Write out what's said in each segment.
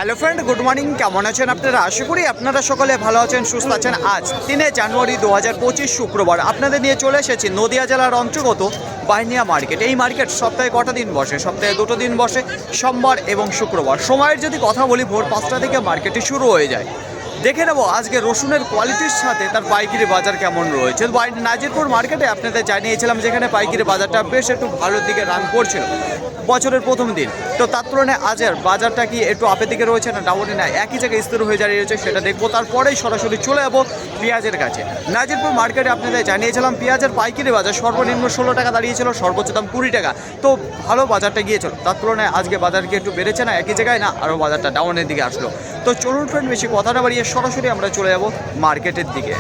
Hello friend, good morning. কেমন আছেন আপনারা? আশা করি আপনারা সকলে ভালো আছেন, সুস্থ আছেন। আজ 3 জানুয়ারি 2025 শুক্রবার আপনাদের নিয়ে চলে এসেছি নদিয়া জেলার অন্তর্গত বাইনিয়া মার্কেট। এই মার্কেট সপ্তাহে কটা দিন বসে? সপ্তাহে 2 দিন বসে, সোমবার এবং শুক্রবার। সময়ের যদি কথা বলি, ভোর 5টা থেকে মার্কেটটি শুরু হয়ে যায়। দেখে নেব আজকে রসুনের কোয়ালিটির সাথে তার পাইকারি বাজার কেমন রয়েছে। নাজিরপুর মার্কেটে আপনাদের জানিয়েছিলাম যেখানে পাইকারি বাজারটা বেশ একটু ভালোর দিকে রান করছিল বছরের প্রথম দিন। তো তার তুলনায় আজের বাজারটা কি একটু আপের দিকে রয়েছে না ডাউনে, না একই জায়গায় স্থির হয়ে দাঁড়িয়ে রয়েছে সেটা দেখবো। তারপরেই সরাসরি চলে যাবো পেঁয়াজের কাছে। নাজিরপুর মার্কেটে আপনাদের জানিয়েছিলাম পেঁয়াজের পাইকারি বাজার সর্বনিম্ন 16 টাকা দাঁড়িয়েছিল, সর্বোচ্চ দাম 20 টাকা। তো ভালো বাজারটা গিয়েছিল। তার তুলনায় আজকে বাজার কি একটু বেড়েছে না একই জায়গায়, না আরও বাজারটা ডাউনের দিকে আসলো? তো চলুন ফ্রেন্ড, বেশি কথা না বাড়িয়ে সরাসরি আমরা চলে যাব মার্কেটের দিকে।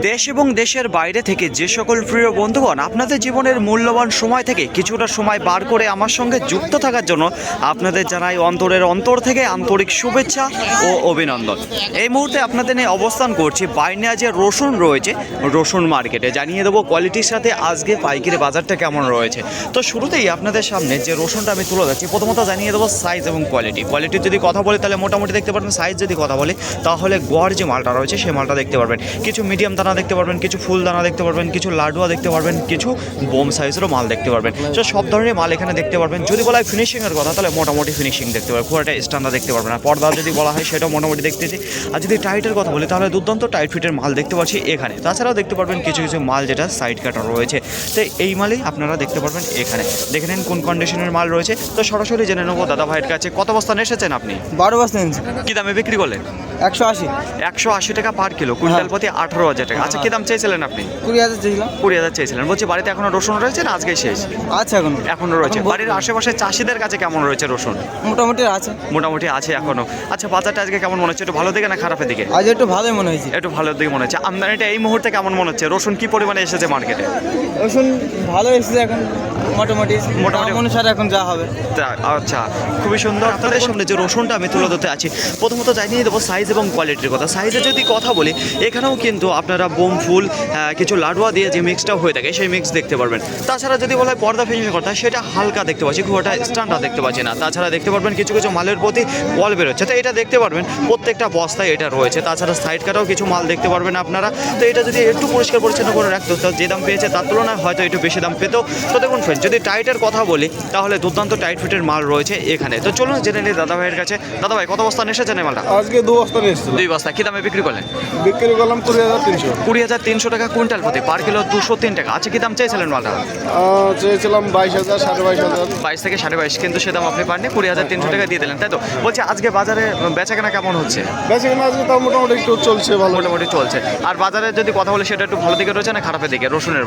দেশ এবং দেশের বাইরে থেকে যে সকল প্রিয় বন্ধুগণ আপনাদের জীবনের মূল্যবান সময় থেকে কিছুটা সময় বার করে আমার সঙ্গে যুক্ত থাকার জন্য আপনাদের জানাই অন্তরের অন্তর থেকে আন্তরিক শুভেচ্ছা ও অভিনন্দন। এই মুহূর্তে আপনাদের নিয়ে অবস্থান করছি বাইনিয়া যে রসুন রয়েছে রসুন মার্কেটে। জানিয়ে দেবো কোয়ালিটির সাথে আজকে পাইকারি বাজারটা কেমন রয়েছে। তো শুরুতেই আপনাদের সামনে যে রসুনটা আমি তুলে যাচ্ছি, প্রথমত জানিয়ে দেবো সাইজ এবং কোয়ালিটির যদি কথা বলি তাহলে মোটামুটি দেখতে পারবেন। সাইজ যদি কথা বলি তাহলে গড় যে মালটা রয়েছে সেই মালটা দেখতে পারবেন। কিছু মিডিয়াম দানা দেখতে পারবেন, কিছু ফুল দানা দেখতে পারবেন, কিছু লাডুয়া দেখতে পারবেন, কিছু বোম সাইজেরও মাল দেখতে পারবেন। তো সব ধরনের মাল এখানে দেখতে পারবেন। যদি বলা হয় ফিনিশিংয়ের কথা তাহলে মোটামুটি ফিনিশিং দেখতে পারবেন, খুব একটা স্ট্যান্ডার্ড দেখতে পারবেন না। পর্দা যদি বলা হয় সেটাও মোটামুটি দেখতেছি। আর যদি টাইটের কথা বলি তাহলে দুর্দান্ত টাইট ফিটের মাল দেখতে পাচ্ছি এখানে। তাছাড়াও দেখতে পারবেন কিছু কিছু মাল যেটা সাইড কাটা রয়েছে। তো এই মালই আপনারা দেখতে পারবেন এখানে। দেখে নেন কোন কন্ডিশনের মাল রয়েছে। তো সরাসরি জেনে নেবো দাদা ভাইয়ের কাছে। কত বস্তা এসেছেন আপনি? 12 বস্তা নিয়েছি। কি দামে বিক্রি করলেন? 180 টাকা পার কিলো, কুইন্টাল প্রতি 18,000 টাকা। আচ্ছা, কি দাম চেয়েছিলেন আপনি? 20,000 চেয়েছিলাম। 20,000 চেয়েছিলেন। বলছি বাড়িতে এখনো রসুন রয়েছে না আজকে শেষ? আচ্ছা, এখনো রয়েছে। বাড়ির আশেপাশে চাষিদের কাছে কেমন রয়েছে রসুন? মোটামুটি আছে এখনো। আচ্ছা, বাজারটা আজকে কেমন মনে হচ্ছে? একটু ভালো দিকে না খারাপের দিকে? আজ একটু ভালোই মনে হয়েছে। একটু ভালোর দিকে মনে হচ্ছে। আমদানিটা এই মুহূর্তে কেমন মনে হচ্ছে? রসুন কি পরিমাণে এসেছে মার্কেটে? রসুন ভালো এসেছে এখন, মোটামুটি অনুসারে এখন যা হবে। আচ্ছা, খুবই সুন্দর। আপনাদের সামনে যে রসুনটা আমি তুলে ধরতে আছি, প্রথমত জানিয়ে দেবো সাইজ এবং কোয়ালিটির কথা। সাইজে যদি কথা বলি এখানেও কিন্তু আপনারা বোম ফুল কিছু লাডুয়া দিয়ে যে মিক্সটা হয়ে থাকে সেই মিক্স দেখতে পারবেন। তাছাড়া যদি বলা হয় পর্দা ফিনিশিং কথা, সেটা হালকা দেখতে পাচ্ছি, খুব একটা স্ট্যান্ডার্ড দেখতে পাচ্ছি না। তাছাড়া দেখতে পারবেন কিছু কিছু মালের প্রতি বল বেরোচ্ছে, তো এটা দেখতে পারবেন প্রত্যেকটা বস্তায় এটা রয়েছে। তাছাড়া সাইড কাটাও কিছু মাল দেখতে পারবেন আপনারা। তো এটা যদি একটু পরিষ্কার পরিচ্ছন্ন করে রাখতো তো যে দাম পেয়েছে তার তুলনায় হয়তো একটু বেশি দাম পেত। তো দেখুন ফ্রেন্ড, যদি টাইটের কথা বলি তাহলে দুর্দান্ত টাইট ফিটের মাল রয়েছে এখানে। তো চলুন জেনে নিই দাদা ভাইয়ের কাছে। দাদা ভাই, কত বস্তা এসেছেন এই মালটা? আজকে 2 বস্তা নিয়েছি। 2 বস্তা। কি দামে বিক্রি করলেন? বিক্রি করলাম 20,300। 20,300 টাকা কুইন্টাল প্রতি, পার কিলো 203 টাকা। আচ্ছা, কি দাম চেয়েছিলেন মালটা? চেয়েছিলাম 22,000, 22,500। 22 থেকে 22.5, কিন্তু সে দাম আপনি পাননি, 20,300 টাকা দিয়ে দিলেন, তাই তো? বলছি আজকে বাজারে বেচাকেনা কেমন হচ্ছে? বেচাকেনা আজকে তাও মোটামুটি একটু চলছে, ভালো মোটামুটি চলছে। আর বাজারে যদি কথা বলি সেটা একটু ভালো দিকে রয়েছে না খারাপের দিকে? রসুনের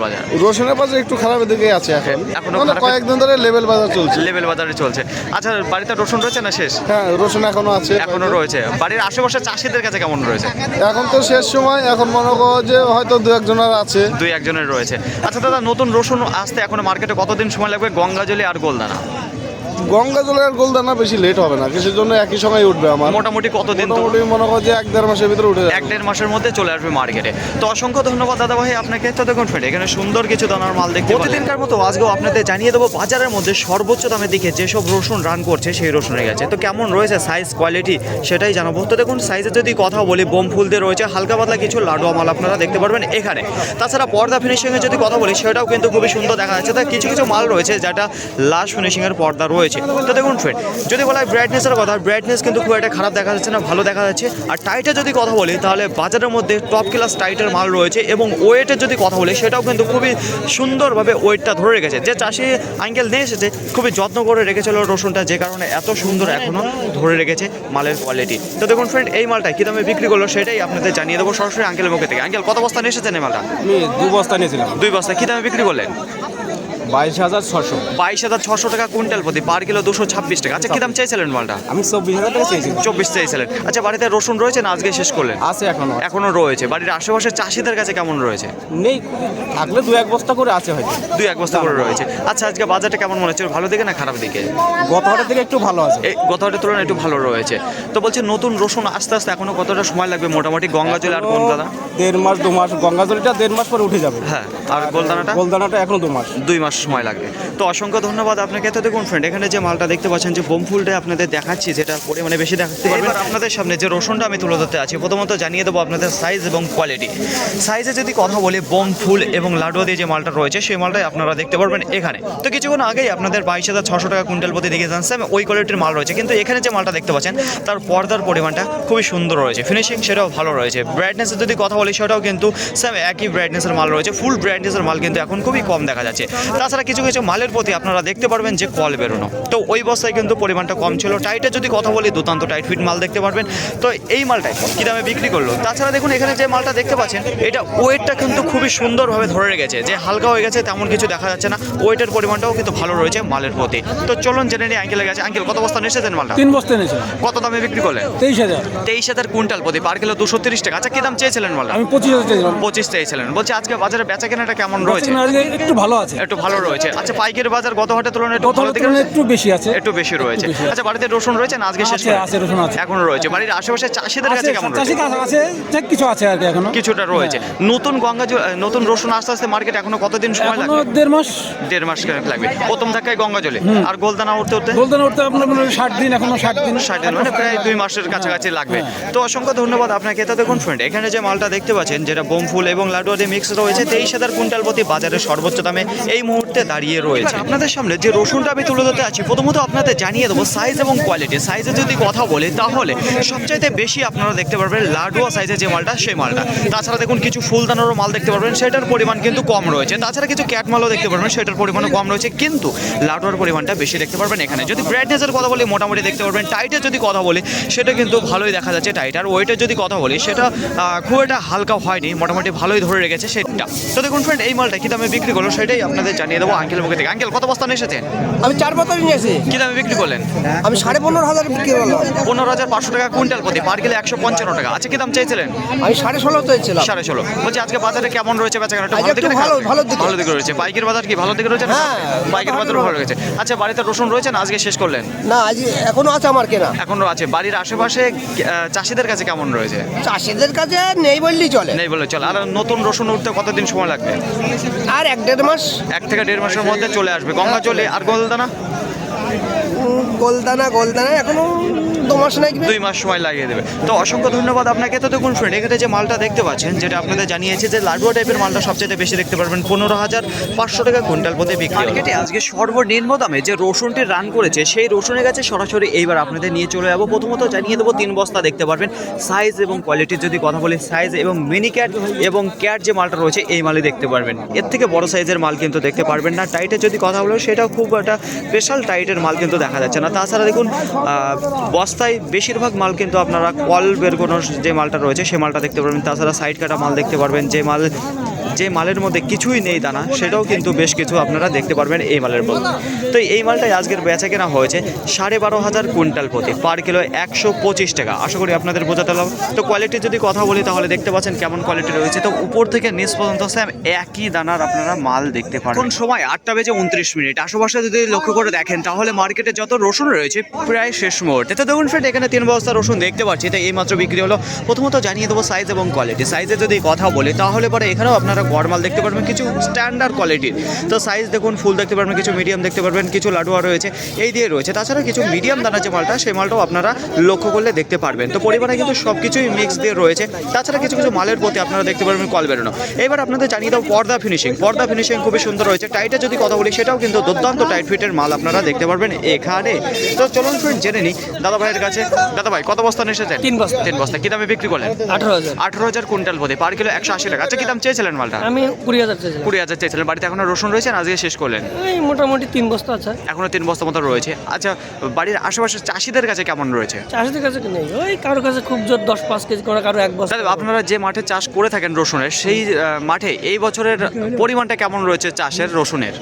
বাজার একটু খারাপের দিকে আছে এখন, এখনো কয়েকদিন ধরে লেভেল বাজার চলছে। লেভেল বাজারে চলছে। আচ্ছা, বাড়িতে রসুন রয়েছে না শেষ? হ্যাঁ, রসুন এখনো আছে, এখনো রয়েছে। বাড়ির আশেপাশে চাষিদের কাছে কেমন রয়েছে? এখন তো শেষ সময়, এখন মনে করো যে হয়তো 2-1 আছে, 2-1 রয়েছে। আচ্ছা দাদা, নতুন রসুন আসতে এখনো মার্কেটে কতদিন সময় লাগবে? গঙ্গাজলি আর গোলদানা? গঙ্গা জলের আর গোলদানা বেশি লেট হবে না, কিসের জন্য একই সময় উঠবে আমার। মোটামুটি কতদিন? মোটামুটি মনে করো যে 1-1.5 মাসের ভিতরে উঠে যাবে। 1-1.5 মাসের মধ্যে চলে আসবে মার্কেটে। তো অসংখ্য ধন্যবাদ দাদা ভাই আপনাকে। তো দেখুন ফ্রেন্ড, এখানে সুন্দর কিছু দানার মাল দেখতে পাচ্ছেন। প্রতিদিনকার মতো আজকেও আপনাদের জানিয়ে দেবো বাজারের মধ্যে সর্বোচ্চ দামের দিকে যেসব রসুন রান করছে সেই রসুনের গেছে। তো কেমন রয়েছে সাইজ কোয়ালিটি সেটাই জানাবো। তো দেখুন সাইজের যদি কথা বলি, বোম ফুল দিয়ে রয়েছে, হালকা পাতলা কিছু লাডুয়া মাল আপনারা দেখতে পারবেন এখানে। তাছাড়া পর্দা ফিনিশিংয়ের যদি কথা বলি সেটাও কিন্তু খুবই সুন্দর দেখা যাচ্ছে। তা কিছু কিছু মাল রয়েছে যেটা লাস্ট ফিনিশিংয়ের পর্দা রয়েছে। তো দেখুন ফ্রেন্ড, যদি বলা হয় ব্রাইটনেসের কথা, ব্রাইটনেস কিন্তু খুব একটা খারাপ দেখা যাচ্ছে না, ভালো দেখা যাচ্ছে। আর টাইটের যদি কথা বলি তাহলে বাজারের মধ্যে টপ ক্লাস টাইটের মাল রয়েছে। এবং ওয়েটের যদি কথা বলি সেটাও কিন্তু খুবই সুন্দরভাবে ওয়েটটা ধরে রেখেছে। যে চাষি আঙ্কেল নিয়ে এসেছে খুবই যত্ন করে রেখেছিল রসুনটা, যে কারণে এত সুন্দর এখনও ধরে রেখেছে মালের কোয়ালিটি। তো দেখুন ফ্রেন্ড, এই মালটা কী দামে বিক্রি করলো সেটাই আপনাদের জানিয়ে দেবো সরাসরি আঙ্কেলের মুখে থেকে। আঙ্কেল, কত বস্তা নিয়ে এসেছেন এই মালটা? আমি 2 বস্তা নিয়েছিলাম। 2 বস্তা। কী দামে বিক্রি করলেন? 22,600। 22,600 টাকা কুইন্টাল প্রতি, পার কিলো 226 টাকা। আচ্ছা, কি দাম চেয়েছিলেন মালটা? আমি 24,000 টাকা চেয়েছি। 24 চেয়েছিলেন। আচ্ছা, বাড়িতে রসুন রয়েছে না আজকে শেষ করলেন? আছে এখনো রয়েছে। বাড়ির আশেপাশে চাষিদের কাছে কেমন রয়েছে? নেই, থাকলে 2-1 বস্তা করে আছে হয়তো। 2-1 বস্তা করে রয়েছে। আচ্ছা, আজকে বাজারটা কেমন মনে হচ্ছে? ভালো দিকে না খারাপ দিকে? গত হাটের থেকে একটু ভালো আছে। এই গত হাটের তুলনায় একটু ভালো রয়েছে। তো বলছি নতুন রসুন আস্তে আস্তে এখনো কতটা সময় লাগবে মোটামুটি? গঙ্গাজল আর গোলদানা 1.5 মাস 2 মাস, গঙ্গাজলটা 1.5 মাস পরে উঠে যাবে। হ্যাঁ, আর গোলদানাটা? গোলদানাটা এখনো 2 মাস। 2 মাস সময় লাগবে। তো অসংখ্য ধন্যবাদ আপনাকে। তো দেখুন ফ্রেন্ড, এখানে যে মালটা দেখতে পাচ্ছেন যে বোম ফুলটা আপনাদের দেখাচ্ছি, যেটা পরিমাণে বেশি দেখাতে পারবেন। আপনাদের সামনে যে রসুনটা আমি তুলে ধরতে আছি, প্রথমত জানিয়ে দেবো আপনাদের সাইজ এবং কোয়ালিটি। সাইজে যদি কথা বলি, বোম ফুল এবং লাডুয়া দিয়ে যে মালটা রয়েছে সেই মালটাই আপনারা দেখতে পারবেন এখানে। তো কিছুক্ষণ আগেই আপনাদের 22,600 টাকা কুইন্টাল প্রতি দেখে জানছেন ওই কোয়ালিটির মাল রয়েছে, কিন্তু এখানে যে মালটা দেখতে পাচ্ছেন তার পর্দার পরিমাণটা খুবই সুন্দর রয়েছে, ফিনিশিং সেটাও ভালো রয়েছে। ব্রাইটনেসের যদি কথা বলি সেটাও কিন্তু সেম একই ব্রাইটনেসের মাল রয়েছে, ফুল ব্রাইটনেসের মাল কিন্তু এখন খুবই কম দেখা যাচ্ছে। তাছাড়া কিছু কিছু মালের প্রতি আপনারা দেখতে পারবেন যে কল বেরোনো, তো ওই বস্তায় কিন্তু পরিমাণটা কম ছিল। টাইটের যদি কথা বলি, দুর্দান্ত টাইট ফিট মাল দেখতে পারবেন। তো এই মালটাই কী দামে বিক্রি করলো। তাছাড়া দেখুন এখানে যে মালটা দেখতে পাচ্ছেন, এটা ওয়েটটা কিন্তু খুবই সুন্দরভাবে ধরে রেখেছে, যে হালকা হয়ে গেছে তেমন কিছু দেখা যাচ্ছে না, ওয়েটের পরিমাণটাও কিন্তু ভালো রয়েছে মালের প্রতি। তো চলুন জেনে নিই আঙ্কেলের কাছে। আঙ্কেল, কত বস্তা নিয়েছেন মালটা? 3 বস্তা এনেছিলাম। কত দামে বিক্রি করলেন? 23,000। 23,000 কুইন্টাল প্রতি, পার কিলো 230 টাকা। আচ্ছা, কি দাম চেয়েছিলেন মালটা? আমি 25,000 চেয়েছিলাম। 25 চেয়েছিলেন। বলছি আজকে বাজারে বেচা কেনাটা কেমন রয়েছে? আজকে একটু ভালো আছে। একটু ভালো রয়েছে। আচ্ছা, পাইকারি বাজার গত হাটের তুলনায় একটু ভালো দিকে একটু বেশি আছে। একটু বেশি রয়েছে। আচ্ছা, বাড়িতে রসুন রয়েছে না আজকে শেষ? আছে রসুন আছে, এখনো রয়েছে। বাড়ির আশেপাশে চাষিদের কাছে কেমন রয়েছে? চাষি আছে, ঠিক কিছু আছে আর কি, এখনো কিছুটা রয়েছে। নতুন নতুন রসুন আস্তে আস্তে মার্কেট এখনো কতদিন সময় লাগবে? 1.5 মাস। 1.5 মাস লাগবে প্রথম ধাক্কায় গঙ্গাজলে। আর গোলদানা উঠতে উঠতে আপনার 60 দিন, এখনো 60 দিন, মানে প্রায় 2 মাসের কাছাকাছি লাগবে। তো অসংখ্য ধন্যবাদ আপনাকে। তো দেখুন ফ্রেন্ড, এখানে যে মালটা দেখতে পাচ্ছেন, যেটা বোম ফুল এবং লাডুয়া দিয়ে মিক্স রয়েছে, 23,000 কুইন্টাল প্রতি বাজারের সর্বোচ্চ দামে এই মুহূর্তে দাঁড়িয়ে রয়েছে। আপনাদের সামনে যে রসুনটা আমি তুলে ধরতে আছি, প্রথমত আপনাদের জানিয়ে দেবো সাইজ এবং কোয়ালিটি। সাইজে যদি কথা বলি তাহলে সবচাইতে বেশি আপনারা দেখতে পারবেন লাডুয়া সাইজের যে মালটা সেই মালটা। তাছাড়া দেখুন কিছু ফুলদানারও মাল দেখতে পারবেন, সেটার পরিমাণ কিন্তু কম রয়েছে। তাছাড়া কিছু ক্যাট মালও দেখতে পারবেন, সেটার পরিমাণও কম রয়েছে, কিন্তু লাডুয়ার পরিমাণটা বেশি দেখতে পারবেন এখানে। যদি ব্রাইটনেসের কথা বলি, মোটামুটি দেখতে পারবেন। টাইটের যদি কথা বলি, সেটা কিন্তু ভালোই দেখা যাচ্ছে টাইট। আর ওয়েটের যদি কথা বলি, সেটা খুব একটা হালকা হয়নি, মোটামুটি ভালোই ধরে রেখেছে সেটা। তো দেখুন ফ্রেন্ড, এই মালটা কী দামে বিক্রি করলো সেটাই আপনাদের জানিয়ে দেবো আঙ্কেল মুখে থেকে। আঙ্কেল, কত বস্তা নিয়ে এসেছেন? আমি 4 বস্তা নিয়েছি। কী দামে বিক্রি করলেন? আমি 15,500 বিক্রি করলাম। 15,500 টাকা কুইন্টাল প্রতি, পার কিলো 155 টাকা। আচ্ছা, কী দাম চেয়েছিলেন? আমি 16.5 চেয়েছিলাম। 16.5। বলছি আজকে বাজারে কেমন রয়েছে বেচা কেনা? আজকে একটু ভালো দিকে রয়েছে। পাইকারি বাজার কি ভালো দিকে রয়েছে? হ্যাঁ, পাইকারি বাজার ভালো রয়েছে। আচ্ছা, বাড়িতে রসুন রয়েছে না আজকে শেষ করলেন? না, আজ এখনো আছে আমার কেনা। এখনো আছে। বাড়ির আশেপাশে চাষিদের কাছে কেমন রয়েছে? চাষিদের কাছে নেই বললেই চলে। নেই বলে চলে। আর নতুন রসুন উঠতে কতদিন সময় লাগবে? আর 1-1.5 মাস। 1 থেকে 1.5 মাসের মধ্যে চলে আসবে গঙ্গা চলে। আর গোলদানা? গোলদানা এখনো 2 মাস লাগবে। 2 মাস সময় লাগিয়ে দেবে। তো অসংখ্য ধন্যবাদ আপনাকে। তো দেখুন ফ্রেন্ড, এখানে যে মালটা দেখতে পাচ্ছেন, যেটা আপনাদের জানিয়েছে যে লাডুয়া টাইপের মালটা সবচেয়ে বেশি দেখতে পারবেন 15,500 টাকা কুইন্টাল প্রতি বিক্রি। মার্কেটে আজকে সর্বনিম্ন দামে যে রসুনটি রান করেছে, সেই রসুনের কাছে সরাসরি এইবার আপনাদের নিয়ে চলে যাবো। প্রথমত জানিয়ে দেবো 3 বস্তা দেখতে পারবেন। সাইজ এবং কোয়ালিটির যদি কথা বলি, সাইজ এবং মিনি ক্যাট এবং ক্যাট যে মালটা রয়েছে এই মালই দেখতে পারবেন। এর থেকে বড় সাইজের মাল কিন্তু দেখতে পারবেন না। টাইটের যদি কথা বলো, সেটাও খুব একটা স্পেশাল টাইটের মাল কিন্তু দেখা যাচ্ছে না। তাছাড়া দেখুন বস্তায় বেশিরভাগ মাল কিন্তু আপনারা কল বের কোনো যে মালটা রয়েছে সে মালটা দেখতে পারবেন। তাছাড়া সাইড কাটা মাল দেখতে পারবেন। যে মালের মধ্যে কিছুই নেই দানা, সেটাও কিন্তু বেশ কিছু আপনারা দেখতে পারবেন এই মালের মধ্যে। তো এই মালটাই আজকের বেচা কেনা হয়েছে 12,500 কুইন্টাল প্রতি, পার কিলো 125 টাকা। আশা করি আপনাদের বোঝাতে পারলাম। তো কোয়ালিটির যদি কথা বলি তাহলে দেখতে পাচ্ছেন কেমন কোয়ালিটি রয়েছে। তো উপর থেকে নিচ পর্যন্ত সেম একই দানার আপনারা মাল দেখতে পারেন। এখন সময় 8:29। আশেপাশে যদি লক্ষ্য করে দেখেন তাহলে মার্কেটে যত রসুন রয়েছে প্রায় শেষ মুহূর্তে। তো দেখুন ফ্রেন্ড, এখানে 3 বস্তা রসুন দেখতে পাচ্ছি। তো এই মাত্র বিক্রি হলো। প্রথমত জানিয়ে দেবো সাইজ এবং কোয়ালিটি। সাইজে যদি কথা বলি তাহলে পরে এখানেও আপনারা গড় মাল দেখতে পারবেন, কিছু স্ট্যান্ডার্ড কোয়ালিটির। তো সাইজ দেখুন, ফুল দেখতে পারবেন, কিছু মিডিয়াম দেখতে পারবেন, কিছু লাডুয়া রয়েছে এই দিয়ে রয়েছে। তাছাড়া কিছু মিডিয়াম দানা যে মালটা, সেই মালটাও আপনারা লক্ষ্য করলে দেখতে পারবেন। তো পরিমাণে কিন্তু সব কিছুই মিক্স দিয়ে রয়েছে। তাছাড়া কিছু কিছু মালের প্রতি আপনারা দেখতে পারবেন কল বেরোনো। এবার আপনাদের জানিয়ে দাও পর্দা ফিনিশিং খুবই সুন্দর রয়েছে। টাইটের যদি কথা বলি, সেটাও কিন্তু দুর্দান্ত টাইট ফিটের মাল আপনারা দেখতে পারবেন এখানে। তো চলুন ফ্রেন্ড জেনে নিই দাদা ভাইয়ের কাছে। দাদা ভাই, কত বস্তা এসেছেন? 3 বস্তা। 3 বস্তা। কি দামে বিক্রি করলেন? 18,000 কুইন্টাল প্রতি, পার কিলো 180 টাকা। আচ্ছা, কি দাম চেয়েছিলেন মালটা? আমি 20,000 চেয়েছিলাম। 20,000 চেয়েছিলেন। বাড়িতে এখনো রসুন রয়েছে না আজকে শেষ করলেন? এই মোটামুটি 3 বস্তা আছে। এখনো 3 বস্তা মতো রয়েছে। আচ্ছা, বাড়ির আশেপাশের চাষিদের কাছে কেমন রয়েছে? চাষিদের কাছে নেই, ওই কারোর কাছে খুব জোর 10-5 কেজি করে, কারো 1 বস্তা। দাদা, আপনারা যে মাঠে চাষ করে থাকেন রসুনের, সেই মাঠে এই বছরের পরিমাণটা কেমন রয়েছে চাষের রসুনের?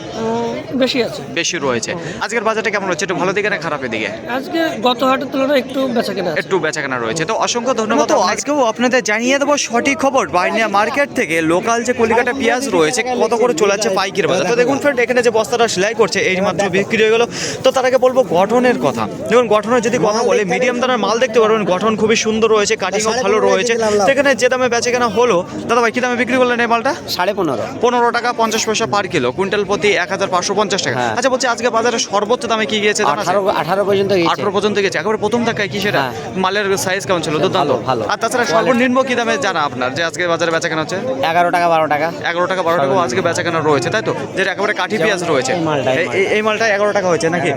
বেশি আছে। বেশি রয়েছে। আজকের বাজারটা কেমন রয়েছে? একটু ভালো দিকে না খারাপের দিকে? আজকে গত হাটের তুলনায় একটু বেচাকেনা রয়েছে। তো অসংখ্য ধন্যবাদ। তো আজকেও আপনাদের জানিয়ে দেবো সঠিক খবর। বাইনিয়া মার্কেট থেকে লোকাল যে কলিকাটা পেঁয়াজ রয়েছে কত করে চলে যাচ্ছে পাইকারি বাজার। তো দেখুন ফ্রেন্ড এখানে যে বস্তাটা সেলাই করছে এই মাত্র বিক্রি হয়ে গেল। তো তার আগে বলবো গঠনের কথা। দেখুন গঠনের যদি কথা বলে মিডিয়াম দানার মাল দেখতে পারবেন, গঠন খুবই সুন্দর রয়েছে, কাটিংও ভালো রয়েছে। তো এখানে যে দামে বেচে কেনা হলো দাদা ভাই কি দামে বিক্রি করলেন এই মালটা? 15.5। 15 টাকা 50 পয়সা পার কিলো, কুইন্টাল প্রতি 1550 টাকা। আচ্ছা বলছি আজকে বাজারে সর্বোচ্চ দামে কি গিয়েছে? 18 পর্যন্ত 18 পর্যন্ত গেছে। একেবারে প্রথম টাকায় কি সেটা? মালের সাইজ কেমন ছিল? দুর্দান্ত। ভালো। আর তাছাড়া সর্বনিম্ন কি দামে জানা আপনার যে আজকে বাজারে বেচা কেনা হচ্ছে? 11 টাকা 12 টাকা। 11 টাকা 12 টাকা আজকে বেচা কেনা রয়েছে, তাই তো? যেটা একেবারে কাঠি পেঁয়াজ রয়েছে এই মালটা 11 টাকা হয়েছে নাকি?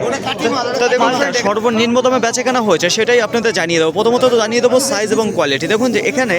তো দেখুন সর্বনিম্ন দামে বেচা কেনা হয়েছে সেটাই আপনাদের জানিয়ে দেবো। প্রথমত তো জানিয়ে দেবো সাইজ এবং কোয়ালিটি। দেখুন যে এখানে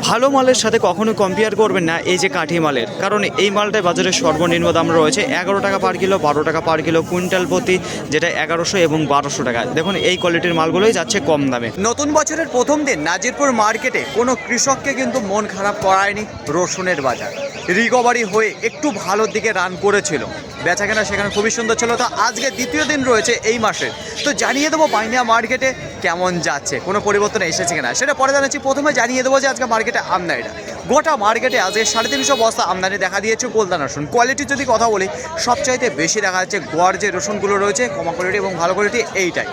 ভালো মালের সাথে কখনো কম্পেয়ার করবেন না এই যে কাঠি মালের, কারণ এই মালটায় বাজারে সর্বনিম্ন দাম রয়েছে 11 টাকা পার কিলো, 12 টাকা পার কিলো, কুইন্টাল প্রতি যেটা 1100 এবং 1200 টাকা। দেখুন এই কোয়ালিটির মালগুলোই যাচ্ছে কম দামে। নতুন বছরের প্রথম দিন নাজিরপুর মার্কেটে কোনো কৃষককে কিন্তু মন খারাপ করায়নি রসুনের বাজার। রিকভারি হয়ে একটু ভালোর দিকে রান করেছিল, বেচাকেনা সেখানে খুবই সুন্দর ছিল। তো আজকে দ্বিতীয় দিন রয়েছে এই মাসে, তো জানিয়ে দেবো বাইনিয়া মার্কেটে কেমন যাচ্ছে, কোনো পরিবর্তন এসেছে কিনা সেটা পরে জানাচ্ছি। প্রথমে জানিয়ে দেবো যে আজকে মার্কেটে আমদানিটা, গোটা মার্কেটে আজকে 350 বস্তা আমদানি দেখা দিয়েছে গোলদান রসুন। কোয়ালিটির যদি কথা বলি সবচাইতে বেশি দেখা যাচ্ছে গড় যে রসুনগুলো রয়েছে কমা কোয়ালিটি এবং ভালো কোয়ালিটি এইটাই।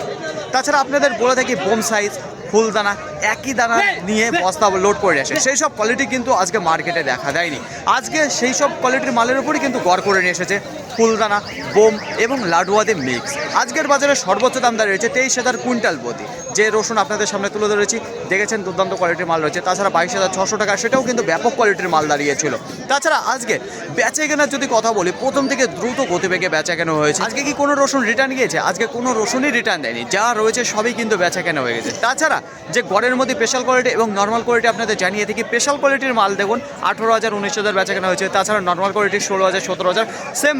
তাছাড়া আপনাদের বলে থাকি বোম সাইজ ফুলদানা একই দানা নিয়ে বস্তা লোড করে আসে, সেই সব কোয়ালিটি কিন্তু আজকে মার্কেটে দেখা দেয়নি। আজকে সেই সব কোয়ালিটির মালের উপরই কিন্তু গড় করে নিয়ে এসেছে ফুলদানা, বোম এবং লাডুয়াতে মিক্স। আজকের বাজারে সর্বোচ্চ দাম দাঁড়িয়েছে 23,000 কুইন্টাল প্রতি। যে রসুন আপনাদের সামনে তুলে ধরেছি দেখেছেন দুর্দান্ত কোয়ালিটির মাল রয়েছে। তাছাড়া 22,600 টাকা সেটাও কিন্তু ব্যাপক কোয়ালিটির মাল দাঁড়িয়েছিল। তাছাড়া আজকে বেচা কেনার যদি কথা বলি প্রথম থেকে দ্রুত গতিবেগে বেচা কেনা হয়েছে। আজকে কি কোনো রসুন রিটার্ন গিয়েছে? আজকে কোনো রসুনই রিটার্ন দেয়নি, যা রয়েছে সবই কিন্তু বেচা কেনা হয়ে গেছে। তাছাড়া যে গড়ের মধ্যে স্পেশাল কোয়ালিটি এবং নর্মাল কোয়ালিটি আপনাদের জানিয়ে থাকি, স্পেশাল কোয়ালিটির মাল দেখুন 18,000 19,000 বেচা কেনা হয়েছে। তাছাড়া নর্মাল কোয়ালিটি 16,000 17,000। সেম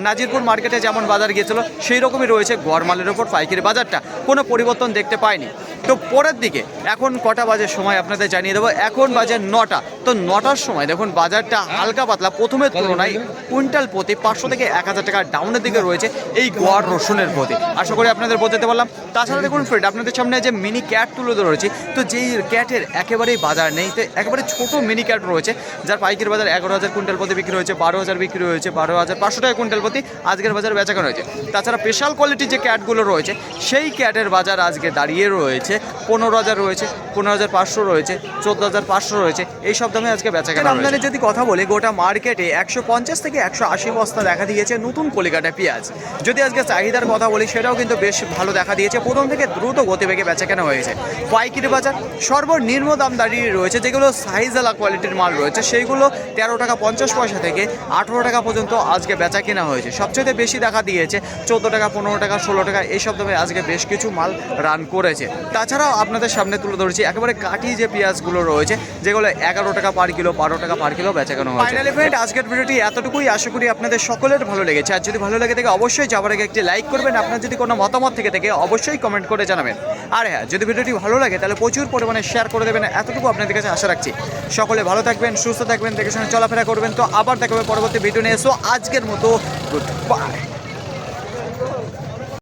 নাজিরপুর মার্কেটে যেমন বাজার গিয়েছিল সেই রকমই রয়েছে গড় মালের ওপর পাইকারি বাজারটা, কোনো পরিবর্তন দেখতে পাইনি। তো পরের দিকে এখন কটা বাজে সময় আপনাদের জানিয়ে দেবো, এখন বাজে 9টা। তো 9টার সময় দেখুন বাজারটা হালকা পাতলা প্রথমের তুলনায় কুইন্টাল প্রতি 500 থেকে 1,000 টাকা ডাউনের দিকে রয়েছে এই গড় রসুনের প্রতি। আশা করি আপনাদের বোঝাতে পারলাম। তাছাড়া দেখুন ফ্রেন্ড আপনাদের সামনে যে মিনি ক্যাট তুলে ধরেছি, তো যেই ক্যাটের একেবারেই বাজার নেই, তো একেবারে ছোট মিনি ক্যাট রয়েছে যার পাইকারি বাজার 11,000 কুইন্টাল প্রতি বিক্রি হয়েছে, 12,000 বিক্রি হয়েছে, 12,500 টাকা কুইন্টাল প্রতি আজকের বাজারে বেচা কেনা হয়েছে। তাছাড়া স্পেশাল কোয়ালিটির যে ক্যাটগুলো রয়েছে সেই ক্যাটের বাজার আজকে দাঁড়িয়ে রয়েছে 15,000 রয়েছে, 15,500 রয়েছে, 14,500 রয়েছে, এই সব দামে আজকে বেচা কেনা। আপনাদের যদি কথা বলি গোটা মার্কেটে 150 থেকে 180 বস্তা দেখা দিয়েছে নতুন কলিকাটা পেঁয়াজ। যদি আজকে চাহিদার কথা বলি সেটাও কিন্তু বেশ ভালো দেখা দিয়েছে, প্রথম থেকে দ্রুত গতিবেগে বেচা কেনা হয়েছে। পাইকারি বাজার সর্বনিম্ন দাম দাঁড়িয়ে রয়েছে, যেগুলো সাইজওয়ালা কোয়ালিটির মাল রয়েছে সেইগুলো 13 টাকা 50 পয়সা থেকে 18 টাকা পর্যন্ত আজকে বেচা কেনা হয়েছে। সবচেয়ে বেশি দেখা দিয়েছে 14 টাকা 15 টাকা 16 টাকা এইসব দামে আজকে বেশ কিছু মাল রান করেছে। তাছাড়াও আপনাদের সামনে তুলে ধরেছি একেবারে কাটি যে পেঁয়াজগুলো রয়েছে যেগুলো 11 টাকা পার কিলো 12 টাকা পার কিলো বেচা কেনা হয়েছে। ফাইনালি ফ্রেন্ড আজকের ভিডিওটি এতটুকুই, আশা করি আপনাদের সকলের ভালো লেগেছে। আর যদি ভালো লেগে থাকে অবশ্যই যাওয়ার আগে একটি লাইক করবেন, আপনার যদি কোনো মতামত থেকে থাকে অবশ্যই কমেন্ট করে জানাবেন। আর হ্যাঁ যদি ভিডিওটি ভালো লাগে তাহলে প্রচুর পরিমাণে শেয়ার করে দেবেন, এতটুকু আপনাদের কাছে আশা রাখছি। সকলে ভালো থাকবেন, সুস্থ থাকবেন, দেখে শুনে চলাফেরা করবেন। তো আবার দেখা হবে পরবর্তী ভিডিও নিয়ে। সো আজকের মতো গুড বাই।